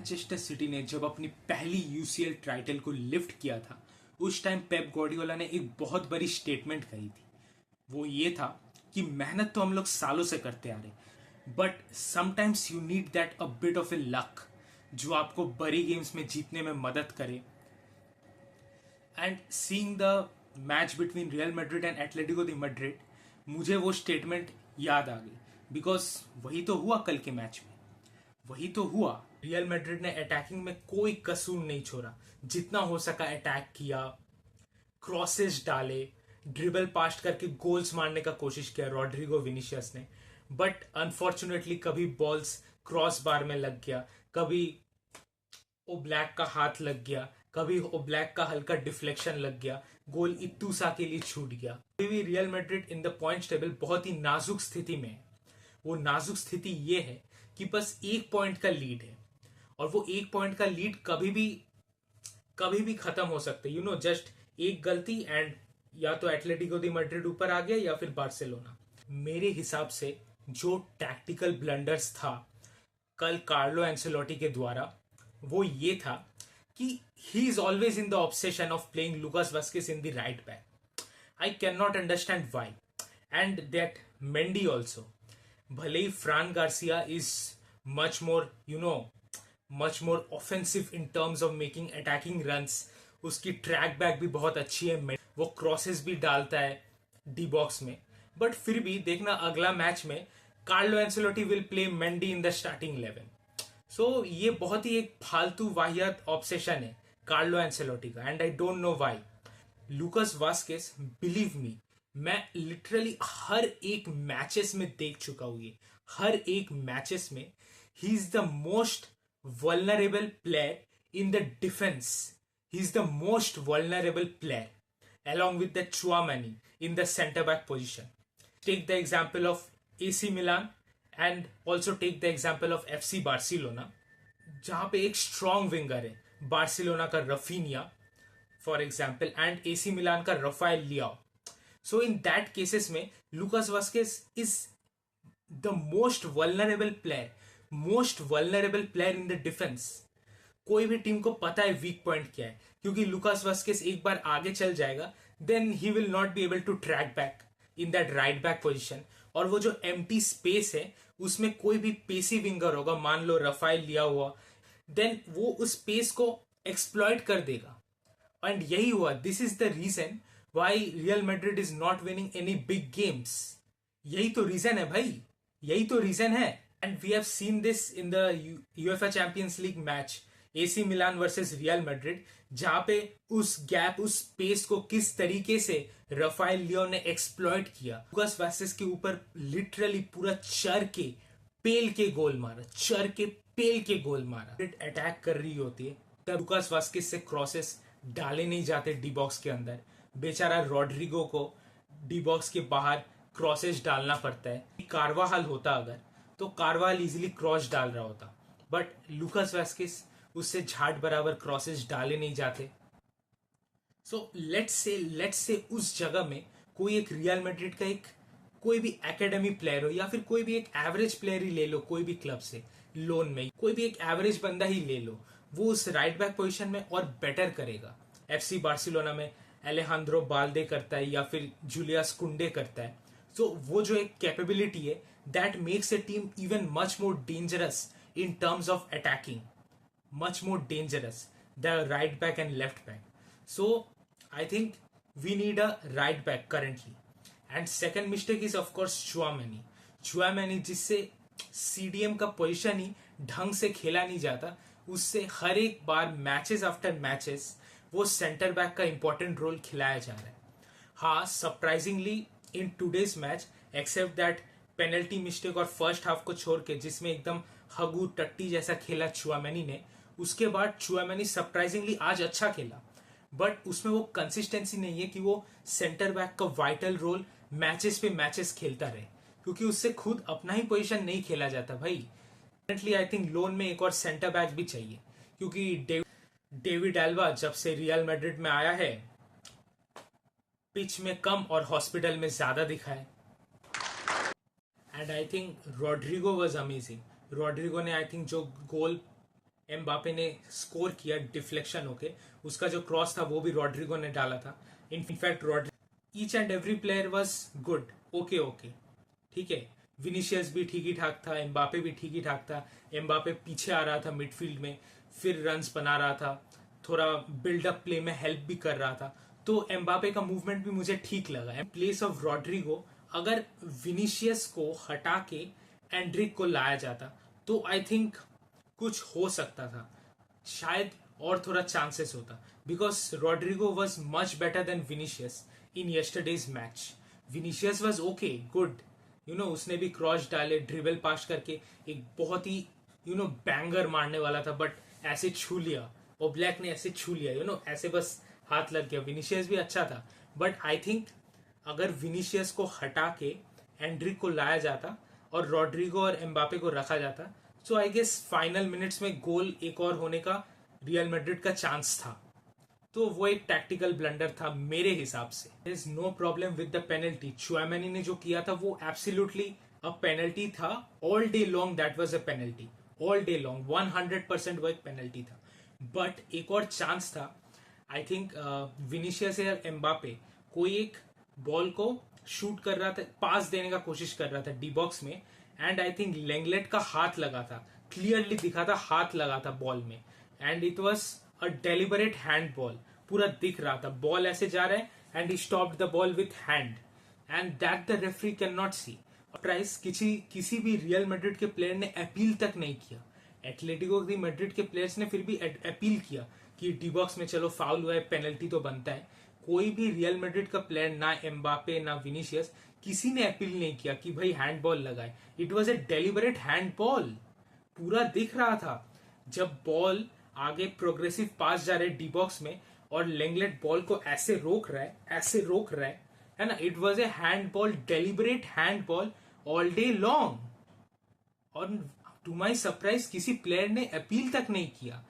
Manchester city ने जब अपनी पहली यूसीएल टाइटल को लिफ्ट किया था, उस टाइम पेप गार्डियोला ने एक बहुत बड़ी स्टेटमेंट कही थी। वो ये था कि मेहनत तो हम लोग सालों से करते आ रहे, but sometimes you need that a bit of A luck जो आपको बड़ी गेम्स में जीतने में मदद करे। And seeing the match between real Madrid and Atletico the Madrid, मुझे वो स्टेटमेंट याद आ गई, बिकॉज वही तो हुआ कल के मैच में। वही तो हुआ, रियल मैड्रिड ने अटैकिंग में कोई कसूर नहीं छोड़ा, जितना हो सका अटैक किया, क्रॉसेस डाले, ड्रिबल पास करके गोल्स मारने का कोशिश किया रॉड्रिगो विनिशियस ने। बट अनफॉर्चुनेटली कभी बॉल्स क्रॉस बार में लग गया, कभी ओब्लैक का हाथ लग गया, कभी ओब्लैक का हल्का डिफ्लेक्शन लग गया, गोल इत्तूसा के लिए छूट गया। अभी भी Real Madrid in the points table बहुत ही नाजुक स्थिति में है। वो नाजुक स्थिति ये है कि बस एक पॉइंट का लीड है, और वो एक पॉइंट का लीड कभी भी खत्म हो सकता है। यू नो, जस्ट एक गलती एंड या तो एटलेटिको दी मैड्रिड ऊपर आ गया या फिर बार्सिलोना। मेरे हिसाब से जो टैक्टिकल ब्लंडर्स था कल कार्लो एंसेलोटी के द्वारा, वो ये था कि he is always in the obsession of playing Lucas Vazquez in the right back. I can not understand why, and that Mendy also. भले ही Fran Garcia is much more, much more offensive in terms of making attacking runs, उसकी track back भी बहुत अच्छी है, वो crosses भी डालता है डी बॉक्स में। बट फिर भी देखना अगला मैच में Carlo Ancelotti will play Mendy in the starting 11। सो ये बहुत ही एक फालतू वाहियात ऑब्सेशन है कार्लो एंसेलोटी का, and I don't know why. Lucas Vazquez, believe me, मैं लिटरली हर एक मैचेस में देख चुका हूं। ये हर एक मैचेस में he is the most vulnerable player in the defense. He is the most vulnerable player along with the Chouamani in the center back position. Take the example of AC Milan and also take the example of FC Barcelona, जहां पे एक strong winger है Barcelona का Raphinha for example and AC मिलान का Rafale Liao. So in that cases में Lucas Vazquez is the most vulnerable player in the defence. कोई भी team को पता है वीक पॉइंट क्या है, क्योंकि लुकास वास्केस एक बार आगे चल जाएगा then he will not be able to track back in that right back position. और वो जो एम्प्टी स्पेस है उसमें कोई भी पेसी विंगर होगा, मान लो रफाएल लिया हुआ, देन वो उस स्पेस को एक्सप्लॉइट कर देगा। एंड यही हुआ। This is the reason why Real Madrid is not winning any big games. यही तो रीजन है भाई, यही तो रीजन है। And we have seen this in the UEFA Champions League match AC Milan versus Real Madrid, जहां पे उस गैप, उस स्पेस को किस तरीके से रफाएल लियो ने एक्सप्लॉइट किया। लुकास वास्केस के ऊपर लिटरली पूरा चर के पेल के गोल मारा, चर के पेल के गोल मारा। अटैक कर रही होती है तब लुकास वास्केस से क्रॉसेस डाले नहीं जाते डी बॉक्स के अंदर। बेचारा रॉड्रिगो को डी बॉक्स के बाहर क्रॉसेस डालना पड़ता है। कार्वाहाल होता अगर, तो कार्वाहाल इजीली क्रॉस डाल रहा होता, बट लुकास वास्केस उससे झाट बराबर क्रॉसेस डाले नहीं जाते। सो लेट्स से उस जगह में कोई एक रियल मैड्रिड का एक कोई भी एकेडमी प्लेयर हो, या फिर कोई भी एक एवरेज प्लेयर ही ले लो, कोई भी क्लब से लोन में कोई भी एक एवरेज बंदा ही ले लो, वो उस राइट बैक पोजीशन में और बेटर करेगा। एफसी बार्सिलोना में एलेहांद्रो बाल्दे करता है या फिर जूलियस कुंडे करता है। सो वो जो एक कैपेबिलिटी है that makes a team even much more dangerous in terms of attacking, much more dangerous the right back and left back. So I think we need a right back currently. And second mistake is of course Chouamani जिससे CDM का position ही ढंग से खेला नहीं जाता, उससे हर एक बार मैचेस आफ्टर मैचेस वो सेंटर बैक का इंपॉर्टेंट रोल खिलाया जा रहा है। हाँ, surprisingly in today's match, except that penalty mistake और फर्स्ट हाफ को छोड़ के जिसमें एकदम हगू टट्टी जैसा खेला चुआमेनी ने, उसके बाद चुआमेनी सरप्राइजिंगली आज अच्छा खेला, बट उसमें वो कंसिस्टेंसी नहीं है कि वो सेंटर बैक का वाइटल रोल मैचेस पे मैचेस खेलता रहे, क्योंकि उससे खुद अपना ही पोजीशन नहीं खेला जाता भाई। डेफिनेटली आई थिंक लोन में एक और सेंटर बैक भी चाहिए, क्योंकि डेविड एल्वा जब से रियल मैड्रिड में आया है पिच में कम और हॉस्पिटल में ज्यादा दिखा है। And I think Rodrygo was amazing. Rodrygo ने आई थिंक जो गोल एम्बापे ने स्कोर किया डिफ्लेक्शन होके, उसका जो क्रॉस था वो भी रॉड्रिगो ने डाला था। In fact Rodrygo each and every player was good, okay okay, ठीक है। विनीशियस भी ठीक ही ठाक था, एम्बापे भी ठीक ही ठाक था। एम्बापे पीछे आ रहा था मिडफील्ड में, फिर रन्स बना रहा था, थोड़ा बिल्डअप प्ले में हेल्प भी कर रहा था। तो एम्बापे का मूवमेंट भी मुझे ठीक लगा। इन प्लेस ऑफ रॉड्रिगो अगर विनीशियस को हटा के एंड्रिक को लाया जाता तो आई थिंक कुछ हो सकता था, शायद और थोड़ा चांसेस होता, because Rodrygo was much better than Vinicius in yesterday's match. Vinicius was okay good, उसने भी क्रॉस डाले, ड्रिबल पास करके एक बहुत ही बैंगर मारने वाला था, बट ऐसे छू लिया, और ब्लैक ने ऐसे छू लिया, ऐसे बस हाथ लग गया। विनीशियस भी अच्छा था, बट आई थिंक अगर विनीशियस को हटा के एंड्रिक को लाया जाता और रॉड्रिगो और एम्बापे को रखा जाता, सो आई गेस फाइनल मिनट्स में गोल एक और होने का रियल मैड्रिड का चांस था। तो वो एक टैक्टिकल ब्लंडर था मेरे हिसाब से। There is no problem with the penalty. Tchouameni ने जो किया था वो एब्सोल्युटली अ पेनल्टी था। All day long that was a penalty, all day long 100% वो एक पेनल्टी था। बट एक और चांस था, आई थिंक विनीशियस या एम्बापे कोई एक बॉल को शूट कर रहा था, पास देने का कोशिश कर रहा था डी बॉक्स में, एंड आई थिंक लेंगलेट का हाथ लगा था, क्लियरली दिखा था हाथ लगा था बॉल में, and it was a deliberate hand ball, पूरा दिख रहा था बॉल ऐसे जा रहा है and he stopped the ball with hand, and that the referee can not see. प्राइस किसी भी रियल मैड्रिड के प्लेयर ने अपील तक नहीं किया। एटलेटिको दी मैड्रिड के प्लेयर्स ने फिर भी अपील किया कि डी बॉक्स में चलो फाउल हुआ है, पेनल्टी तो बनता है। कोई भी रियल मैड्रिड का प्लेयर, ना एम्बापे ना विनीशियस, किसी ने अपील नहीं किया कि भाई हैंड बॉल लगाए। It was a deliberate hand ball, पूरा दिख रहा था। जब बॉल आगे प्रोग्रेसिव पास जा रहे डी बॉक्स में और लेंगलेट बॉल को ऐसे रोक रहा है, ऐसे रोक रहा है ना, it was a hand ball, deliberate hand ball all day long. और टू माई सरप्राइज किसी प्लेयर ने अपील तक नहीं किया।